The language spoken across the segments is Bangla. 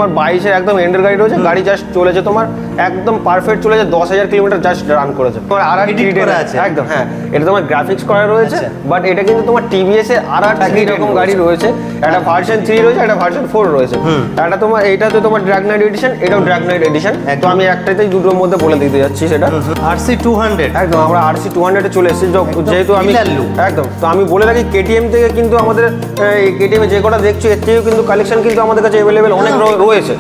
তোমার 22-এর একদম এন্ডের গাড়ি রয়েছে, গাড়ি জাস্ট চলেছে তোমার একদম পারফেক্ট চলেছে, 10,000 কিলোমিটার জাস্ট রান করেছে। তোমার একদম হ্যাঁ, এটা তোমার গ্রাফিক্স করা রয়েছে, বাট এটা কিন্তু তোমার টিভিএস এর RR3 রকম গাড়ি রয়েছে, একটা ভার্সন 3 রয়েছে, একটা ভার্সন 4 রয়েছে। এটা তোমার এইটা তো তোমার ড্র্যাগ নাইট এডিশন, এটাও ড্র্যাগ নাইট এডিশন। তো আমি একটাতেই দুটোর মধ্যে বলে দিতে যাচ্ছি, সেটা RC200। একদম আমরা RC200 এ চলে এসেছি, যেহেতু আমি একদম তো আমি বলে রাখি কেটিএম থেকে কিন্তু আমাদের কেটিএম এ যে কটা দেখছো এর থেকেও কিন্তু কালেকশন কিন্তু আমাদের কাছে অ্যাভেলেবেল অনেক রয়েছে।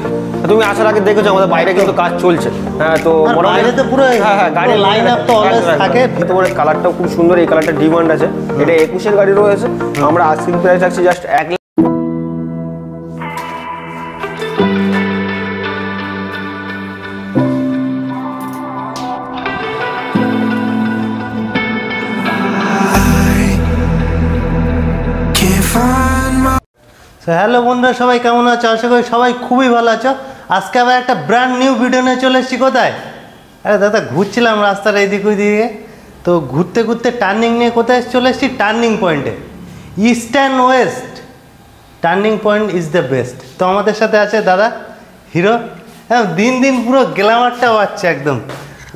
তুমি আসার আগে দেখেছো আমাদের বাইরে কিন্তু কাজ চলছে। হ্যাঁ, তো বাইরে তো পুরো গাড়ি লাইন আপ তো অলওয়েজ থাকে। তোমার কালারটাও খুব সুন্দর, এই কালারটা ডিমান্ড আছে। এটা 21-এর গাড়ি রয়েছে, আমরা আস্কিং প্রাইস রাখছি জাস্ট 1 লাখ। হ্যালো বন্ধুরা, সবাই কেমন আছো? আশা করি সবাই খুবই ভালো আছো। আজকে আবার একটা ব্র্যান্ড নিউ ভিডিও নিয়ে চলে এসেছি। কোথায়? আরে দাদা, ঘুরছিলাম রাস্তার এইদিক ওইদিকে, তো ঘুরতে ঘুরতে টার্নিং নিয়ে কোথায় চলে এসেছি? টার্নিং পয়েন্টে। East and West turning point is the best. তো আমাদের সাথে আছে দাদা হিরো। হ্যাঁ, দিন দিন পুরো গ্ল্যামারটাও আছে, একদম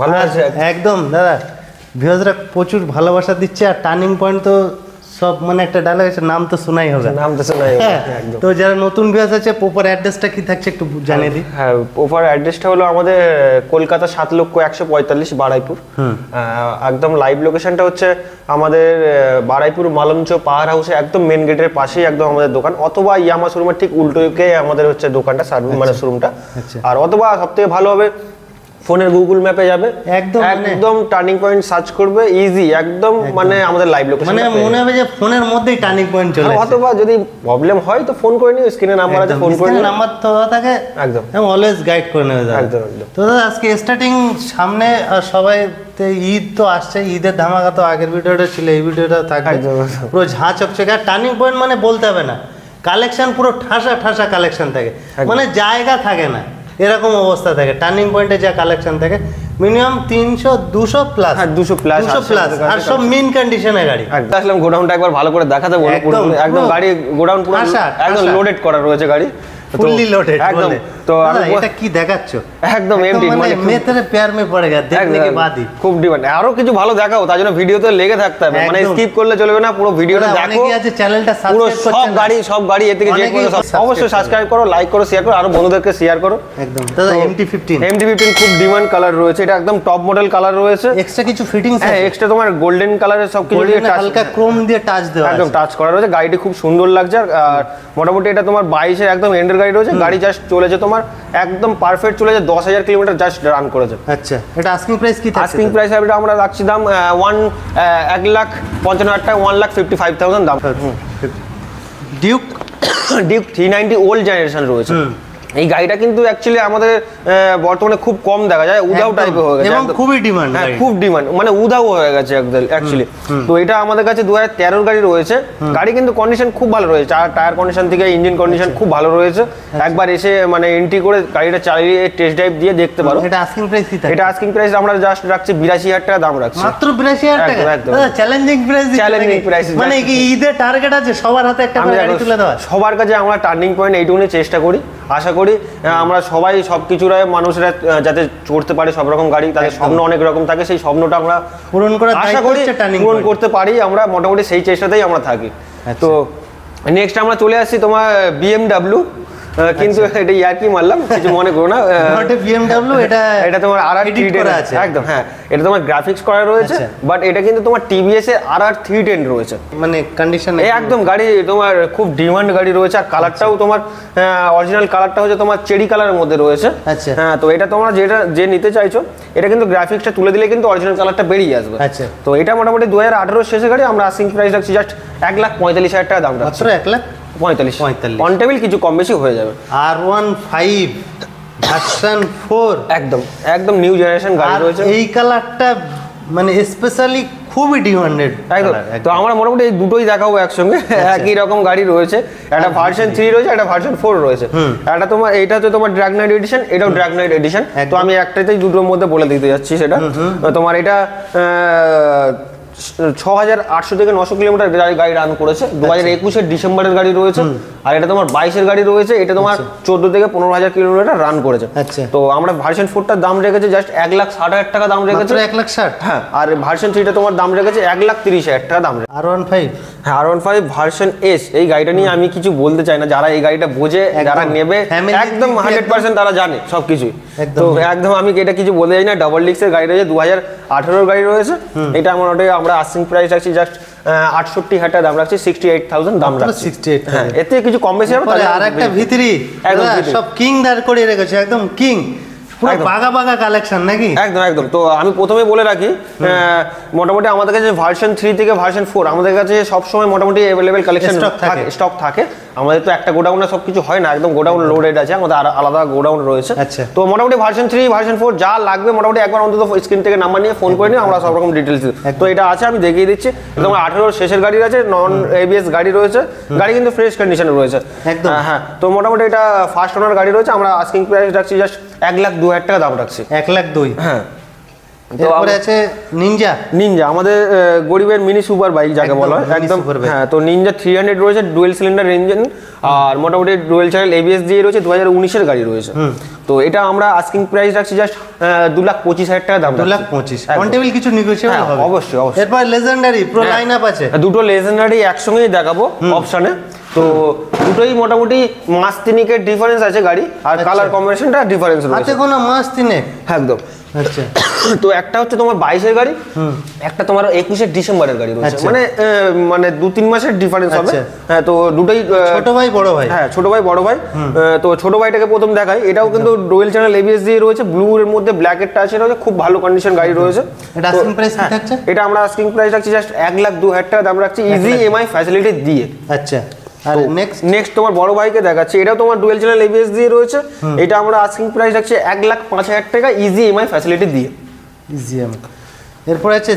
ভালো আছে একদম। দাদা ভিউয়ার্সরা প্রচুর ভালোবাসা দিচ্ছে, আর টার্নিং পয়েন্ট তো সব মানে একটা ডায়লগ আছে, নাম তো শোনাই হবে, নাম তো শোনাই হবে একদম। তো যারা নতুন ভিউয়ার্স আছে, প্রপার অ্যাড্রেসটা কি থাকছে একটু জানিয়ে দিই। হ্যাঁ, প্রপার অ্যাড্রেসটা হলো আমাদের কলকাতা 7,145 বারাইপুর। একদম লাইভ লোকেশনটা হচ্ছে আমাদের বারাইপুর মালঞ্চ পাহাড় হাউসে একদম মেন গেটের পাশেই একদম আমাদের দোকান, অথবা ইয়ামা শোরুমের ঠিক উল্টোকে আমাদের হচ্ছে দোকানটা, সার্ভিস মানে শোরুমটা। আর অথবা সবথেকে ভালো হবে ফোনের গুগল ম্যাপে যাবে, একদম টার্নিং পয়েন্ট সার্চ করবে, ইজি একদম, মানে আমাদের লাইভ লোকেশন, মানে মনে হবে যে ফোনের মধ্যেই টার্নিং পয়েন্ট চলে আসে। অথবা যদি প্রবলেম হয় তো ফোন করে নিও, স্ক্রিনে নাম্বার আছে, ফোন করে নিও, নাম্বার তো থাকে একদম, অলওয়েজ গাইড করে নেবে একদম। তো দাদা আজকে স্টার্টিং সামনে, আর সবাই ঈদ তো আসছে, ঈদের ধামাকা তো আগের ভিডিওটা ছিল, এই ভিডিওটা থাকবে পুরো ঝাঁ চকচকে। আর টার্নিং পয়েন্ট মানে বলতে হবে না, কালেকশন পুরো ঠাসা ঠাসা কালেকশন থাকে, মানে জায়গা থাকে না এরকম অবস্থা থাকে। টার্নিং পয়েন্টে যা কালেকশন থাকে মিনিমাম 300-200 প্লাস, 200 প্লাস, আর সব মেইন কন্ডিশনের গাড়ি। আসলাম গোডাউনটা একবার ভালো করে দেখাতে বলবো, একদম গাড়ি গোডাউন পুরো একদম লোডেড করা রয়েছে গাড়ি, ফুললি লোডেড একদম। তো এটা কি দেখাচ্ছো? একদম এমটি, মানে মেতেরে প্যার মে পড়ে গেছে দেখনে के बाद ही। খুব ডিমান্ড, আরো কিছু ভালো দেখাও, তার জন্য ভিডিওতে লেগে থাকতে হবে, মানে স্কিপ করলে চলবে না, পুরো ভিডিওটা দেখো। অনেকেই আছে চ্যানেলটা সাবস্ক্রাইব করছে, সব গাড়ি এর থেকে যে কোনো অবশ্যই সাবস্ক্রাইব করো, লাইক করো, শেয়ার করো, আর বন্ধুদেরকে শেয়ার করো। একদম দাদা MT-15 খুব ডিমান্ড কালার রয়েছে, এটা একদম টপ মডেল কালার রয়েছে। এক্সট্রা কিছু ফিটিংস আছে, এক্সট্রা তোমার গোল্ডেন কালারের সব কিছু দিয়ে হালকা ক্রোম দিয়ে টাচ দেওয়া, একদম টাচ করা রয়েছে, গাড়িটি খুব সুন্দর লাগছে। আর মোটামুটি এটা তোমার 22-এর একদম এন্ডের গাড়ি রয়েছে, গাড়ি জাস্ট চলেছে তোমার একদম পারফেক্ট চলেছে, 10,000 কিলোমিটার জাস্ট রান করেছে। আচ্ছা, এটা আস্কিং প্রাইস কি থাকছে? আস্কিং প্রাইস আমরা রাখছি দাম 1,55,000 টাকা, 1,55,000 দাম। ডিউক 390 ওল্ড জেনারেশন রয়েছে। এই গাড়িটা কিন্তু অ্যাকচুয়ালি আমাদের বর্তমানে খুব কম দেখা যায়, উধাও টাইপের হয়ে গেছে, এবং খুবই ডিমান্ড, হ্যাঁ খুব ডিমান্ড, মানে উধাও হয়ে গেছে অ্যাকচুয়ালি। তো এটা আমাদের কাছে 2013 গাড়ি রয়েছে, গাড়ি কিন্তু কন্ডিশন খুব ভালো রয়েছে, টায়ার কন্ডিশন থেকে ইঞ্জিন কন্ডিশন খুব ভালো রয়েছে। একবার এসে মানে এন্ট্রি করে গাড়িটা চালিয়ে টেস্ট ড্রাইভ দিয়ে দেখতে পারো। এটা আস্কিং প্রাইস কি থাকে? এটা আস্কিং প্রাইস আমরা জাস্ট রাখছি 82,000 টাকা দাম রাখছি, মাত্র 82,000 টাকা। দাদা চ্যালেঞ্জিং প্রাইস, মানে কি ঈদের টার্গেট আছে সবার হাতে একটা করে গাড়ি তুলে দেওয়া? সবার কাছে আমরা টার্নিং পয়েন্ট এইটুকুনি চেষ্টা করি, আশা করি আমরা সবাই সবকিছুরা মানুষরা যাতে চড়তে পারে সব রকম গাড়ি, তাদের স্বপ্ন অনেক রকম থাকে, সেই স্বপ্নটা আমরা পূরণ করার আশা করি পূরণ করতে পারি, আমরা মোটামুটি সেই চেষ্টাতেই আমরা থাকি। তো নেক্সট আমরা চলে আসছি তোমার BMW, কিন্তু এটা ইয়ার্কি মারলাম, কিছু মনে করো না। BMW এটা তোমার RR310 আছে, একদম হ্যাঁ, এটা তোমার গ্রাফিক্স করা রয়েছে, বাট এটা কিন্তু তোমার TVS এর RR310 রয়েছে, মানে কন্ডিশন একদম গাড়ি তোমার খুব ডিমান্ড গাড়ি রয়েছে। আর কালারটাও তোমার অরিজিনাল কালারটা হচ্ছে তোমার চেরি কালারের মধ্যে রয়েছে। হ্যাঁ, তো এটা তোমরা যে নিতে চাইছো, এটা কিন্তু গ্রাফিক্সটা তুলে দিলে কিন্তু অরিজিনাল কালারটা বেরিয়ে আসবে। আচ্ছা, তো এটা মোটামুটি 2018 শেষে গাড়ি, আমরা আস্কিং প্রাইস রাখছি জাস্ট 1,45,000 টাকা দাম রাখছি, 1,45,000 অন টেবিল, কিছু কম বেশি হয়ে যাবে। R15 ভার্সন 4 একদম নিউ জেনারেশন গাড়ি রয়েছে, এই কালারটা মানে স্পেশালি খুবই ডিমান্ডেড একদম। তো আমরা মোটামুটি এই দুটোই দেখাবো একসঙ্গে, একই রকম গাড়ি রয়েছে, একটা ভার্সন 3 রয়েছে, একটা ভার্সন 4 রয়েছে। এটা তোমার এইটা হচ্ছে তোমার ড্র্যাগ নাইট এডিশন, এটাও ড্র্যাগ নাইট এডিশন। তো আমি একটাতেই দুটোর মধ্যে বলে দিতে যাচ্ছি, সেটা তোমার এটা 6800 থেকে 900 কিলোমিটার গাড়ি রান করেছে। 2021 ডিসেম্বরের গাড়ি রয়েছে। আর এটা তোমার 22 গাড়ি রয়েছে, এটা তোমার 14 থেকে 15,000 কিলোমিটার রান করেছে। তো আমরা ভার্সন 4টার দাম রেখেছি জাস্ট 1,60,000 টাকা দাম রেখেছে। 1,60,000? হ্যাঁ। আর ভার্সন 3টা তোমার দাম রেখেছে 1,30,000 টাকা দাম। R15? হ্যাঁ, R15 ভার্সন এস। এই গাড়িটা নিয়ে আমি কিছু বলতে চাই না, যারা এই গাড়িটা বোঝে, যারা নেবে একদম 100% তারা জানে সবকিছু। তো একদম আমি এটা কিছু বলতে চাই না। ডাবল ডিক্সের গাড়ি রয়েছে, 2018 গাড়ি রয়েছে। এটা আমরা আস্কিং প্রাইস রাখছি জাস্ট 68,000 টাকা দাম রাখছি, 68,000 দাম রাখছি। 68,000? হ্যাঁ, এতে কিছু কম বেশি হবে। আর একটা ভিতরি একদম সব কিং দাঁড় করে রেখেছে, একদম কিং, পুরো বাগা বাগা কালেকশন নাকি? একদম একদম। তো আমি প্রথমে বলে রাখি, মোটামুটি আমাদের কাছে ভার্সন 3 থেকে ভার্সন 4 আমাদের কাছে সবসময় মোটামুটি অ্যাভেলেবেল কালেকশন স্টক থাকে। আমাদের তো একটা গোডাউনে সবকিছু হয় না, একদম গোডাউন লোডেড আছে, আমাদের আলাদা গোডাউন রয়েছে। তো মোটামুটি ভার্সন 3 ভার্সন 4 যা লাগবে মোটামুটি একবার অন্তত স্ক্রিন থেকে নাম্বার নিয়ে ফোন করে নিয়ে আমরা সব রকম ডিটেলস দিই। তো এটা আছে, আমি দেখিয়ে দিচ্ছি। তোমার 18 শেষের গাড়ি আছে, নন এবিএস গাড়ি রয়েছে, গাড়ি কিন্তু ফ্রেশ কন্ডিশনে রয়েছে একদম। হ্যাঁ, তো মোটামুটি এটা ফার্স্ট ওনার গাড়ি রয়েছে। আমরা আস্কিং প্রাইস রাখছি জাস্ট 1,02,000 টাকা দাম রাখছি। 1,02,000? হ্যাঁ। তারপরে আছে নিনজা, আমাদের গরিবের মিনি সুপার বাইক যাকে বলা হয় একদম। হ্যাঁ, তো নিনজা 300 রয়েছে, ডুয়েল সিলিন্ডার ইঞ্জিন, আর মোটামুটি ডুয়েল চ্যানেল এবিএস দিয়ে রয়েছে, 2019 এর গাড়ি রয়েছে। তো এটা আমরা আস্কিং প্রাইস রাখছি জাস্ট 2,25,000 টাকা দাম। 2,25,000 অন টেবিল কিছু নেগোশিয়েবল হবে? অবশ্যই অবশ্যই। এরপর লেজেন্ডারি পুরো লাইন আপ আছে, দুটো লেজেন্ডারি একসঙ্গেই দেখাবো অপশনে। তো দুটোই মোটামুটি মাস তিনেকের ডিফারেন্স আছে গাড়ি, আর কালার কম্বিনেশনটা ডিফারেন্স রয়েছে। হাতে কোনো মাস তিনেক? একদম। আচ্ছা। তো একটা হচ্ছে তোমার 22-এর গাড়ি, একটা তোমার 21 ডিসেম্বরের গাড়ি রয়েছে, মানে 2-3 মাসের ডিফারেন্স হবে। হ্যাঁ, তো দুটোই ছোট ভাই বড় ভাই। হ্যাঁ, ছোট ভাই বড় ভাই। তো ছোট ভাইটাকে প্রথম দেখাই। এটাও কিন্তু ডুয়েল চ্যানেল এবিএস দিয়ে রয়েছে, ব্লু এর মধ্যে ব্ল্যাক এর টাচ রয়েছে, খুব ভালো কন্ডিশন গাড়ি রয়েছে। এটা আস্কিং প্রাইস কি থাকছে? এটা আমরা আস্কিং প্রাইস রাখছি জাস্ট 1,02,000 টাকা দাম রাখছি, ইজি ইএমআই ফ্যাসিলিটি দিয়ে। আচ্ছা। আর নেক্সট তোমার বড় ভাইকে দেখাচ্ছি। এটাও তোমার ডুয়েল চ্যানেল এবিএস দিয়ে রয়েছে। এটা আমরা আস্কিং প্রাইস রাখছি 1,05,000 টাকা, ইজি ইএমআই ফ্যাসিলিটি দিয়ে। এরপর আছে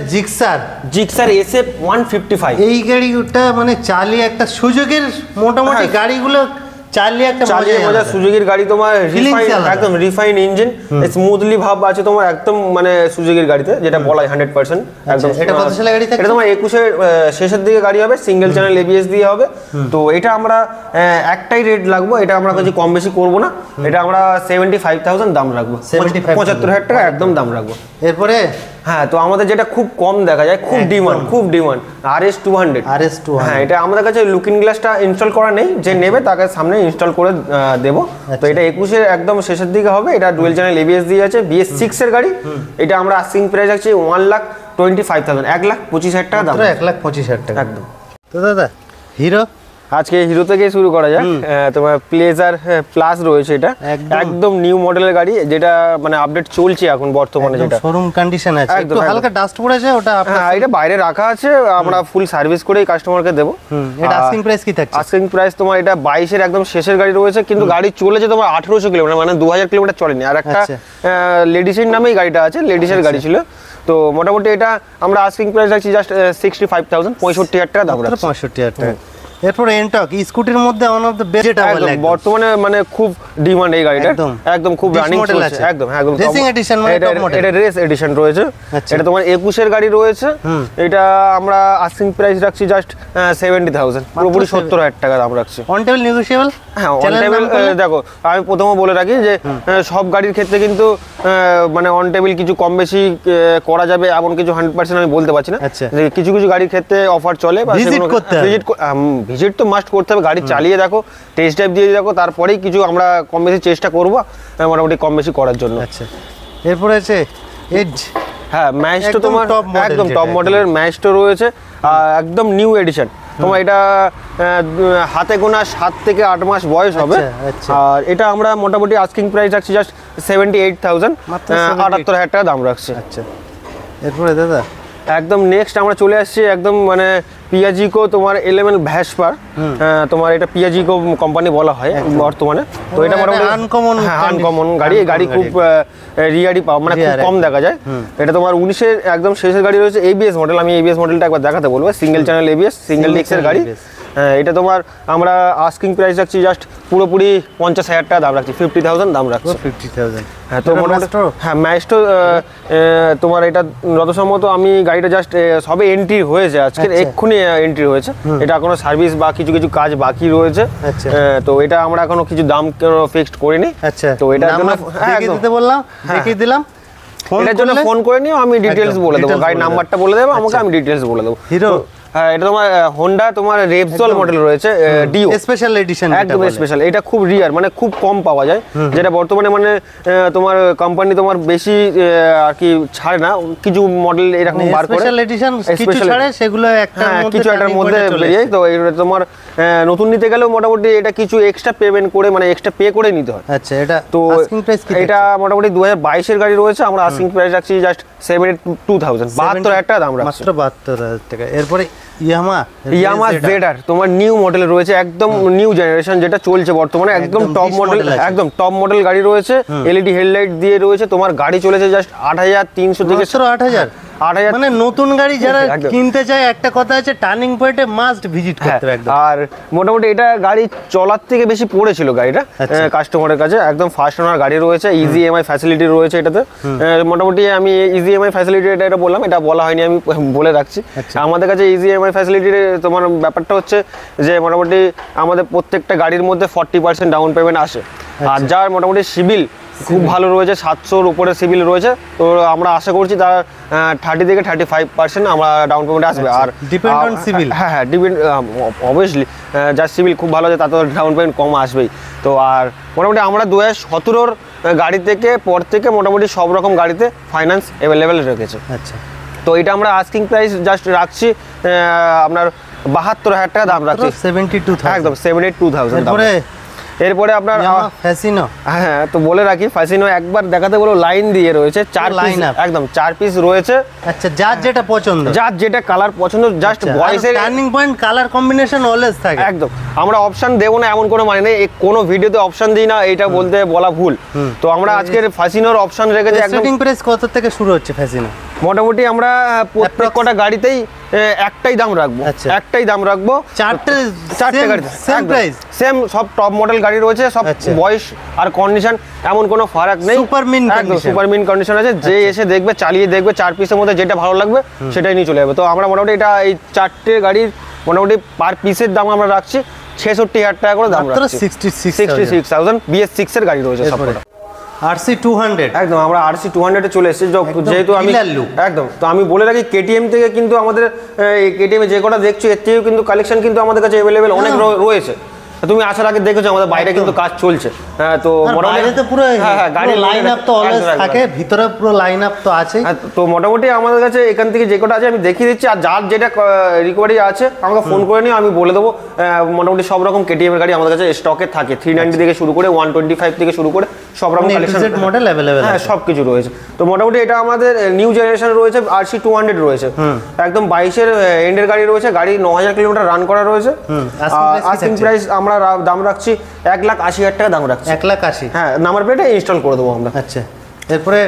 জিক্সার SF 155। এই গাড়িটা মানে চালিয়ে একটা সুযোগের মোটামুটি গাড়িগুলো চালিয়ে একটা মজা। সুজুকির গাড়ি তোমার একদম রিফাইন ইঞ্জিন, স্মুথলি ভাব আছে তোমার একদম, মানে সুজুকির গাড়িতে যেটা বলা হয় 100% একদম। এটা কত সালের গাড়ি থাকে? এটা তোমার 21 এর শেষের দিকে গাড়ি হবে, সিঙ্গেল চ্যানেল এবিএস দিয়ে হবে। তো এটা আমরা একটাই রেট লাগবো, এটা আমরা কিছু কম বেশি করব না। এটা আমরা 75,000 দাম রাখবো, 75,000 টাকা একদম দাম রাখবো। এরপরে হ্যাঁ, তো আমাদের যেটা খুব কম দেখা যায়, খুব ডিমান্ড RS 200। হ্যাঁ, এটা আমাদের কাছে লুকিং গ্লাসটা ইনস্টল করা নেই, যে নেবে তাকে সামনে ইনস্টল করে দেবো। তো এটা 21 এর একদম শেষের দিকে হবে। এটা ডুয়েল চ্যানেল এবিএস দিয়ে আছে, BS6 এর গাড়ি। এটা আমরা আস্কিং প্রাইস রাখছি 1,25,000, 1,25,000 টাকা দাম। 1,25,000 টাকা একদম। তো দাদা হিরো, আজকে হিরো থেকে শুরু করা যাক। তোমার প্লেজার প্লাস রয়েছে, এটা একদম নিউ মডেলের গাড়ি, যেটা মানে আপডেট চলছে এখন বর্তমানে, যেটা শোরুম কন্ডিশন আছে, একটু হালকা ডাস্ট পড়েছে ওটা। হ্যাঁ, এটা বাইরে রাখা আছে, আমরা ফুল সার্ভিস করেই কাস্টমারকে দেব। এটা আস্কিং প্রাইস কি থাকছে? আস্কিং প্রাইস তোমার এটা 22 এর একদম শেষের গাড়ি রয়েছে, কিন্তু গাড়ি চলেছে তোমার 1800 কিলোমিটার, মানে 2000 কিলোমিটার চলেনি। আর একটা লেডিসের নামেই গাড়িটা আছে, লেডিসের গাড়ি ছিল। তো মোটামুটি এটা আমরা আস্কিং প্রাইস রাখছি জাস্ট 65,000, 65,000 টাকা দাম রাখছি। 65,000 টাকা। এরপর এন্টক স্কুটির মধ্যে ওয়ান অফ দ্য বেস্ট বর্তমানে, মানে খুব ডিমান্ড এই গাড়িটা, একদম খুব রানিং চলছে একদম। একদম রেসিং এডিশন, মানে টপ মডেল। এটা রেস এডিশন রয়েছে। এটা তোমার 21 এর গাড়ি রয়েছে। এটা আমরা আস্কিং প্রাইস রাখছি জাস্ট 70,000, পুরোপুরি 70,000 টাকা দাম রাখছি। On table negotiable? হ্যাঁ, অন টেবিল। দেখো, আমি প্রথমে বলে রাখি যে সব গাড়ির ক্ষেত্রে কিন্তু মানে অন টেবিল কিছু কম বেশি করা যাবে এমন কিছু 100% আমি বলতে পারছি না। কিছু কিছু গাড়ির ক্ষেত্রে অফার চলে, বা ভিজিট তো মাস্ট করতে হবে। গাড়ি চালিয়ে দেখো, টেস্ট ড্রাইভ দিয়ে দেখো, তারপরেই কিছু আমরা কম বেশি চেষ্টা করবো মোটামুটি কম বেশি করার জন্য। আচ্ছা, এরপরে আছে এজ। হ্যাঁ, ম্যাজিস্টো তোমার একদম টপ মডেলের ম্যাজিস্টো রয়েছে, একদম নিউ এডিশন। তোমার এটা হাতে গোনা 7 থেকে 8 মাস বয়স হবে। আর এটা আমরা মোটামুটি আস্কিং প্রাইস রাখছি জাস্ট 78,000, 78,000 টাকা দাম রাখছি। আচ্ছা, এরপরে দাদা একদম নেক্সট আমরা চলে আসছি একদম মানে পিয়াজিকো তোমার 11 ভ্যাসপার। তোমার এটা পিয়াজিকো কোম্পানি বলা হয় বর্তমানে। তো এটা মোটামুটি আনকমন গাড়ি। এই গাড়ি খুব রিয়ারি পাওয়া, মানে খুব কম দেখা যায়। এটা তোমার 19 এর একদম শেষের গাড়ি রয়েছে, ABS মডেল। আমি ABS মডেলটা একবার দেখাতে বলবো। সিঙ্গেল চ্যানেল ABS, সিঙ্গেল ডিস্কের গাড়ি। এটা তোমার আমরা আস্কিং প্রাইস রাখছি জাস্ট পুরোপুরি 50,000 টাকা দাম রাখছি, 50,000 দাম রাখছি। 50,000। হ্যাঁ তো হ্যাঁ ম্যাস্ট্রো তোমার এটা যথাসম্মত আমি গাড়িটা জাস্ট সবে এন্ট্রি হয়েছে আজকে, এক্ষুনি এন্ট্রি হয়েছে। এটা এখনো সার্ভিস বা কিছু কিছু কাজ বাকি রয়েছে। তো এটা আমরা এখনো কিছু দাম ফিক্সড করিনি। আচ্ছা, তো এটার জন্য দেখিয়ে দিতে বললাম, দেখিয়ে দিলাম। এটার জন্য ফোন করে নিও, আমি ডিটেলস বলে দেবো, গাড়ির নাম্বারটা বলে দেবো আমাকে, আমি ডিটেলস বলে দেবো। হিরো, হ্যাঁ এটা তোমার হোন্ডা তোমার রেপসল মডেল রয়েছে, ডিও স্পেশাল এডিশন, একদম স্পেশাল। এটা খুব রিয়ার, মানে খুব কম পাওয়া যায়, যেটা বর্তমানে মানে তোমার কোম্পানি তোমার বেশি আর কি ছাড়ে না, কিছু মডেল এরকম বার করে স্পেশাল এডিশন কিছু ছাড়ে, সেগুলো একটার মধ্যে কিছু একটার মধ্যে বেরিয়ে যায়। তো এটা তোমার নতুন নিতে গেলেও মোটামুটি এটা কিছু এক্সট্রা পেমেন্ট করে, মানে এক্সট্রা পে করে নিতে হয়। আচ্ছা, এটা তো আস্কিং প্রাইস কি? এটা মোটামুটি 2022 এর গাড়ি রয়েছে, আমরা আস্কিং প্রাইস রাখছি জাস্ট 72,000, 72,000 টাকা দাম রাখছি, মাত্র 72,000 টাকা। এরপরে ইয়ামা জেডআর তোমার নিউ মডেল রয়েছে, একদম নিউ জেনারেশন যেটা চলছে বর্তমানে, একদম টপ মডেল, একদম টপ মডেল গাড়ি রয়েছে, এলইডি হেডলাইট দিয়ে রয়েছে। তোমার গাড়ি চলেছে জাস্ট 8,300 থেকে 8,000। মানে নতুন গাড়ি যারা কিনতে চায়, একটা কথা আছে, টার্নিং পয়েন্টে মাস্ট ভিজিট করতে হবে একদম। আর মোটামুটি এটা গাড়ি চলার থেকে বেশি পড়েছিল গাড়িটা কাস্টমারের কাছে, একদম ফার্স্ট ওনার গাড়ি রয়েছে, ইজি এমআই ফ্যাসিলিটি রয়েছে এটাতে। মোটামুটি আমি ইজি এমআই ফ্যাসিলিটি এটা বললাম, এটা বলা হয়নি, আমি বলে রাখছি। আমাদের কাছে ইজি এমআই ফ্যাসিলিটির তোমার ব্যাপারটা হচ্ছে যে মোটামুটি আমাদের প্রত্যেকটা গাড়ির মধ্যে 40% ডাউন পেমেন্ট আসে। আর যার মোটামুটি সিভিল খুব ভালো রয়েছে, 700-র উপরে সিভিল রয়েছে, তো আমরা আশা করছি তার 30 থেকে 35% আমরা ডাউন পেমেন্ট আসবে। আর ডিপেন্ড অন সিভিল, হ্যাঁ ডিপেন্ড অবভিয়াসলি, যার সিভিল খুব ভালো আছে তাতে ডাউন পেমেন্ট কম আসবেই। তো আর মোটামুটি আমরা 2017-র গাড়ি থেকে পর থেকে মোটামুটি সব রকম গাড়িতে ফাইন্যান্স অ্যাভেলেবেল রেখেছে। আচ্ছা, তো এটা আমরা আস্কিং প্রাইস জাস্ট রাখছি আপনার 72,000 টাকা দাম রাখছি, 72,000, একদম 72,000 দাম। এরপরে আপনার ফ্যাসিনো, হ্যাঁ তো বলে রাখি, ফ্যাসিনো একবার দেখাতে বলো, লাইন দিয়ে রয়েছে, 4 লাইন, একদম 4 পিস রয়েছে। আচ্ছা, যার যেটা পছন্দ, যার যেটা কালার পছন্দ, জাস্ট ভয়েসের turning point colour combination always থাকে, একদম। আমরা অপশন দেব না এমন কোনো মানে নেই, কোনো ভিডিওতে অপশন দিই না, এটা বলতে বলা ভুল। তো আমরা আজকের ফ্যাসিনোর অপশন রেখেছি। একদম স্টার্টিং প্রাইস কত থেকে শুরু হচ্ছে ফ্যাসিনো? মোটামুটি আমরা প্রত্যেক কটা গাড়িতেই একটাই দাম রাখবো, একটাই দাম রাখবো, চারটে গাড়ি সেম প্রাইস, সেম সব টপ মডেল গাড়ি রয়েছে, সব বয়স আর কন্ডিশন এমন কোনো ফারাক নেই, একদম সুপার মিন কন্ডিশন আছে। যে এসে দেখবে, চালিয়ে দেখবে, 4 পিসের মধ্যে যেটা ভালো লাগবে সেটাই নিয়ে চলে যাবে। তো আমরা মোটামুটি এটা এই 4টে গাড়ির মোটামুটি পার পিসের দাম আমরা রাখছি 66,000 টাকা করে দাম রাখছি, 66,000। BS6 এর গাড়ি রয়েছে সবকটা। RC 200, একদম আমরা RC 200 এ চলে এসেছি, যেহেতু আমি একদম। তো আমি বলে রাখি, KTM থেকে কিন্তু আমাদের KTM এ যে কটা দেখছো এর থেকেও কিন্তু কালেকশন কিন্তু আমাদের কাছে অ্যাভেলেবেল অনেক রয়েছে। তুমি আসার আগে দেখেছো আমাদের বাইরে কিন্তু কাজ চলছে। তো মোটামুটি তো পুরো গাড়ি লাইন আপ তো অলওয়েজ থাকে, ভিতরে পুরো লাইন আপ তো আছে। তো মোটামুটি আমাদের কাছে এখান থেকে যে কটা আছে আমি দেখিয়ে দিচ্ছি, আর যার যেটা রিকোয়ারি আছে আমাকে ফোন করে নিও, আমি বলে দেবো। মোটামুটি সব রকম KTM এর গাড়ি আমাদের কাছে স্টকে থাকে, 390 থেকে শুরু করে 125 থেকে শুরু করে সব রকম কালেকশন মডেল अवेलेबल, হ্যাঁ সব কিছু রয়েছে। তো মোটামুটি এটা আমাদের নিউ জেনারেশন রয়েছে, RC 200 রয়েছে, একদম 22-এর এন্ডের গাড়ি রয়েছে, গাড়ি 9,000 কিলোমিটার রান করা রয়েছে। আস্কিং প্রাইস আমরা দাম রাখছি 1,80,000 টাকা দাম রাখছি, 1,80,000। হ্যাঁ নাম্বার প্লেটে ইনস্টল করে দেবো আমরা। আচ্ছা, এরপরে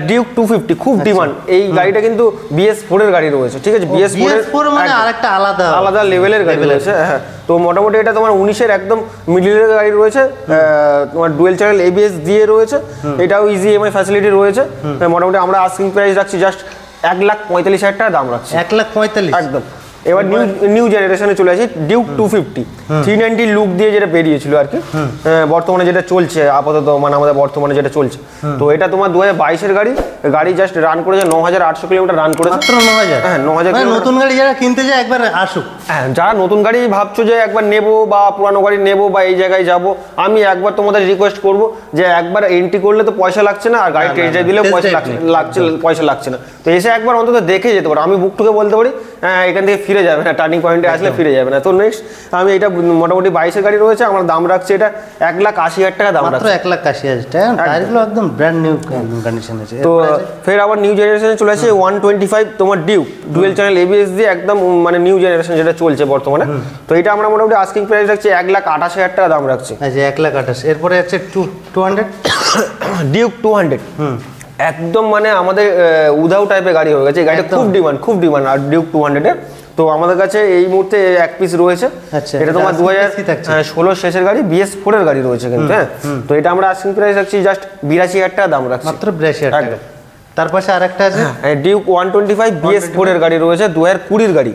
ডিউক 250 খুব ডিমান্ড, এই গাড়িটা কিন্তু BS4 এর গাড়ি রয়েছে, ঠিক আছে? BS4 মানে আরেকটা আলাদা লেভেলের গাড়ি রয়েছে। হ্যাঁ, তো মোটামুটি এটা তোমার 19-এর একদম মিডলের গাড়ি রয়েছে, তোমার ডুয়েল চ্যানেল ABS দিয়ে রয়েছে, এটাও ইজি EMI ফ্যাসিলিটি রয়েছে। মোটামুটি আমরা আস্কিং প্রাইস রাখছি জাস্ট 1,45,000 টাকা দাম রাখছি, 1,45,000 একদম। এবার নিউ জেনারেশনে চলে আসি, ডিউক 250 390 লুক দিয়ে যেটা বেরিয়েছিল আর কি, বর্তমানে যেটা চলছে আপাতত, মানে আমাদের বর্তমানে যেটা চলছে। তো এটা তোমার 2022-এর গাড়ি জাস্ট রান করেছে 9,800 কিলোমিটার রান করেছে, মাত্র 9,000। হ্যাঁ 9,000। নতুন গাড়ি যারা কিনতে যায় একবার আসুক, হ্যাঁ যারা নতুন গাড়ি ভাবছো যে একবার নেবো বা পুরানো গাড়ি নেবো বা এই জায়গায় যাব, আমি একবার তোমাদের রিকোয়েস্ট করবো যে একবার এন্ট্রি করলে তো পয়সা লাগছে না, আর গাড়ি টেস্ট ড্রাইভ দিলেও পয়সা লাগছে না। তো এসে একবার অন্তত দেখে যেতে পারো, আমি বুক টুকে বলতে পারি এখান থেকে ফিরে যাবে না, টার্নিং পয়েন্টে আসলে ফিরে যাবে না। তো নেক্সট আমি এটা মোটামুটি 22-এর গাড়ি রয়েছে, আমার দাম রাখছি এটা 1,80,000 টাকা দাম রাখছি, 1,80,000 টাকা। টায়ারগুলো একদম ব্র্যান্ড নিউ কন্ডিশন আছে। তো ফের আবার নিউ জেনারেশনে চলে আসে 125 তোমার ডিউক ডুয়েল চ্যানেল ABS দিয়ে, একদম মানে নিউ জেনারেশন যেটা চলছে বর্তমানে। তো এটা আমরা মোটামুটি আস্কিং প্রাইস রাখছি 1,28,000 টাকা দাম রাখছি। আচ্ছা, 1,28,000। এরপরে আছে 200 ডিউক 200, একদম মানে আমাদের উধাও টাইপের গাড়ি হয়ে গেছে, এই গাড়িটা খুব ডিমান্ড। আর ডিউক 200-এর তো আমাদের কাছে এই মুহূর্তে এক পিস রয়েছে। আচ্ছা, এটা তোমার asking price ই থাকছে। 2016 শেষের গাড়ি, BS4 এর গাড়ি রয়েছে কিন্তু। হ্যাঁ, তো এটা আমরা আস্কিং প্রাইস রাখছি জাস্ট 82,000 টাকা দাম রাখছি, মাত্র 82,000 টাকা। একদম। তার পাশে আরেকটা আছে ডিউক 125 BS4 এর গাড়ি রয়েছে, 2020 এর গাড়ি।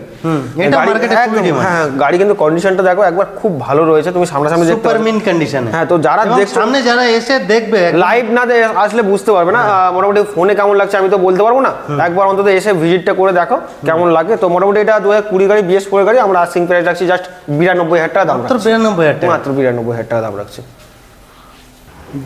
এটা গাড়ি মার্কেটে খুবই একদম, ডিমান্ড। হ্যাঁ, গাড়ি কিন্তু কন্ডিশনটা দেখো একবার খুব ভালো রয়েছে, তুমি সামনাসামনি দেখতে সুপার পাবে। মিন কন্ডিশনে। হ্যাঁ, তো যারা এবং দেখছো সামনে যারা এসে দেখবে লাইভ না আসলে বুঝতে পারবে না, মোটামুটি ফোনে কেমন লাগছে আমি তো বলতে পারবো না, একবার অন্তত এসে ভিজিটটা করে দেখো কেমন লাগে। তো মোটামুটি এটা 2020 গাড়ি, BS4 গাড়ি, আমরা আস্কিং প্রাইস রাখছি জাস্ট 92,000 টাকা দাম মাত্র রাখছি। 92,000 টাকা। মাত্র 92,000 টাকা দাম রাখছি।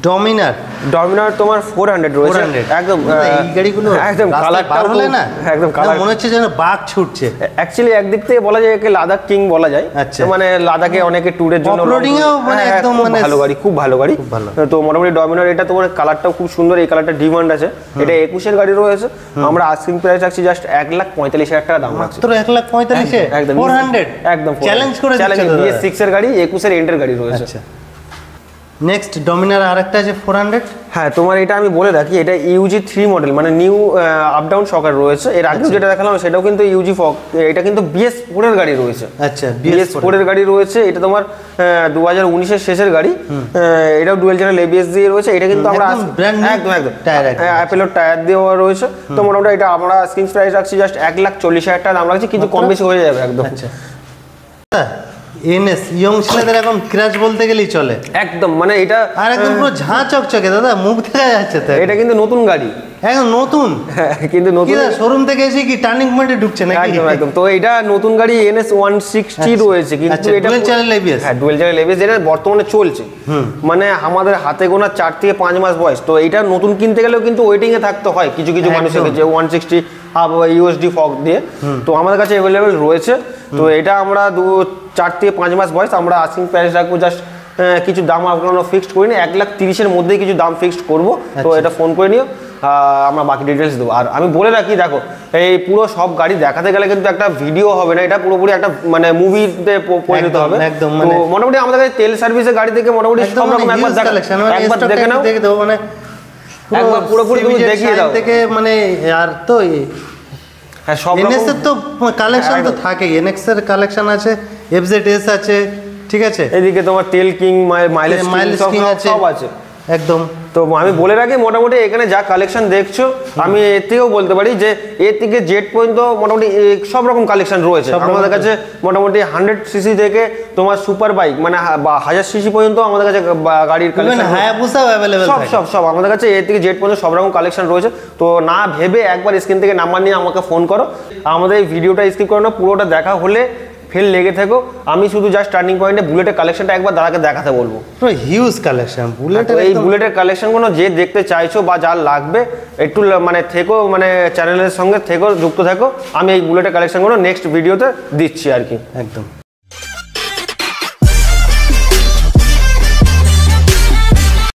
ডমিনার তোমার 400 রয়েছে, 400 একদম। এই গাড়িগুলো একদম কালারটা কালারটা হলে না একদম না, কালার মনে হচ্ছে যেন বাঘ ছুটছে। অ্যাকচুয়ালি একদিক থেকে বলা যায় একে লাদাখ কিং বলা যায়। আচ্ছা। তো মানে লাদাখে অনেকে ট্যুরের জন্য Offroading-এও মানে একদম খুব মানে ভালো গাড়ি, খুব ভালো গাড়ি। খুব ভালো। তো মোটামুটি ডমিনার এটা তোমার কালারটাও খুব সুন্দর, এই কালারটা ডিমান্ড আছে। এটা 21 এর গাড়ি রয়েছে, আমরা আস্কিং প্রাইস রাখছি জাস্ট 1,45,000 টাকা দাম রাখছি। মাত্র 1,45,000 একদম 400 একদম চ্যালেঞ্জ করে চ্যালেঞ্জ। দিচ্ছে। BS6 এর গাড়ি, 21 এর এন্ডের গাড়ি রয়েছে। আচ্ছা, নেক্সট ডমিনার আরেকটা আছে 400। হ্যাঁ, তোমার এটা আমি বলে রাখি, এটা UG3 মডেল, মানে নিউ আপ ডাউন শকার রয়েছে। এর আগেও যেটা দেখালাম সেটাও কিন্তু UG ফক, এটা কিন্তু BS4 এর গাড়ি রয়েছে। আচ্ছা, BS4 এর গাড়ি রয়েছে। এটা তোমার 2019 এর শেষের গাড়ি, এটাও ডুয়েল চ্যানেল ABS দিয়ে রয়েছে। এটা কিন্তু আমরা একদম brand new একদম টায়ার, অ্যাপেলের টায়ার দেওয়া রয়েছে। তো মোটামুটি এটা আমরা আস্কিং প্রাইস রাখছি জাস্ট 1,40,000 টাকা দাম রাখছি, কিন্তু কম বেশি হয়ে যাবে একদম। আচ্ছা, এনএস ইয়ং ছেলেদের এখন ক্রাশ বলতে গেলেই চলে একদম, মানে এটা আর একদম পুরো ঝাঁ চকচকে দাদা, মুখ দেখা যাচ্ছে তো। এটা কিন্তু নতুন গাড়ি, একদম নতুন, কিন্তু নতুন শোরুম থেকে এসে কি টার্নিং পয়েন্টে ঢুকছে নাকি? একদম একদম। তো এটা নতুন গাড়ি NS 160 রয়েছে, কিন্তু এটা ডুয়েল চ্যানেল ABS। হ্যাঁ, ডুয়েল চ্যানেল ABS, যেটা বর্তমানে চলছে। মানে আমাদের হাতে গোনা 4 থেকে 5 মাস বয়স। তো এটা নতুন কিনতে গেলেও কিন্তু ওয়েটিং এ থাকতে হয় কিছু কিছু মানুষের, যে 160 USD ফগ দিয়ে। তো আমাদের কাছে অ্যাভেলেবেল রয়েছে। তো এটা আমরা 4 থেকে 5 মাস বয়স, আমরা আস্কিং প্রাইস রাখবো জাস্ট কিছু দাম আপনারা ফিক্সড করে নিই, 1,30,000 মধ্যেই কিছু দাম ফিক্সড করবো। তো এটা ফোন করে নিও, আমরা বাকি ডিটেলস দেবো। আর আমি বলে রাখি, দেখো এই পুরো সব গাড়ি দেখাতে গেলে কিন্তু একটা ভিডিও হবে না, এটা পুরোপুরি একটা মানে মুভিতে পরিণত হবে। একদম, তো মোটামুটি আমাদের কাছে তেল সার্ভিসের গাড়ি থেকে মোটামুটি সব রকম একবার দেখে নাও, দেখে দেবো, মানে একবার পুরোপুরি তুমি দেখিয়ে দাও থেকে মানে। আর তো হ্যাঁ, সব এনএস এর তো কালেকশন তো থাকেই, এনএক্স এর কালেকশন আছে, FZS আছে, ঠিক আছে। এদিকে তোমার তেল কিং, মাইলেজ কিং আছে, সব আছে একদম। তো আমি বলে রাখি, মোটামুটি এখানে যা কালেকশন দেখছো, আমি এর থেকেও বলতে পারি যে এ থেকে জেড পর্যন্ত মোটামুটি সব রকম কালেকশন রয়েছে আমাদের কাছে। মোটামুটি 100cc থেকে তোমার সুপার বাইক, মানে 1000cc পর্যন্ত আমাদের কাছে গাড়ির কালেকশন, হায়াবুসাও अवेलेबल সব সব সব আমাদের কাছে এ থেকে জেড পর্যন্ত সব রকম কালেকশন রয়েছে। তো না ভেবে একবার স্ক্রিন থেকে নাম্বার নিয়ে আমাকে ফোন করো, আমাদের এই ভিডিওটা স্কিপ করো না, পুরোটা দেখা হলে ফেল লেগে থাকো। আমি শুধু জাস্ট টার্নিং পয়েন্টে বুলেটের কালেকশনটা একবার দাদাকে দেখাতে বলবো। পুরো হিউজ কালেকশন বুলেটের। এই বুলেটের কালেকশনগুলো যে দেখতে চাইছো বা যার লাগবে, একটু মানে থেকো, মানে চ্যানেলের সঙ্গে থেকো, যুক্ত থাকো। আমি এই বুলেটের কালেকশনগুলো নেক্সট ভিডিওতে দিচ্ছি আর কি। একদম।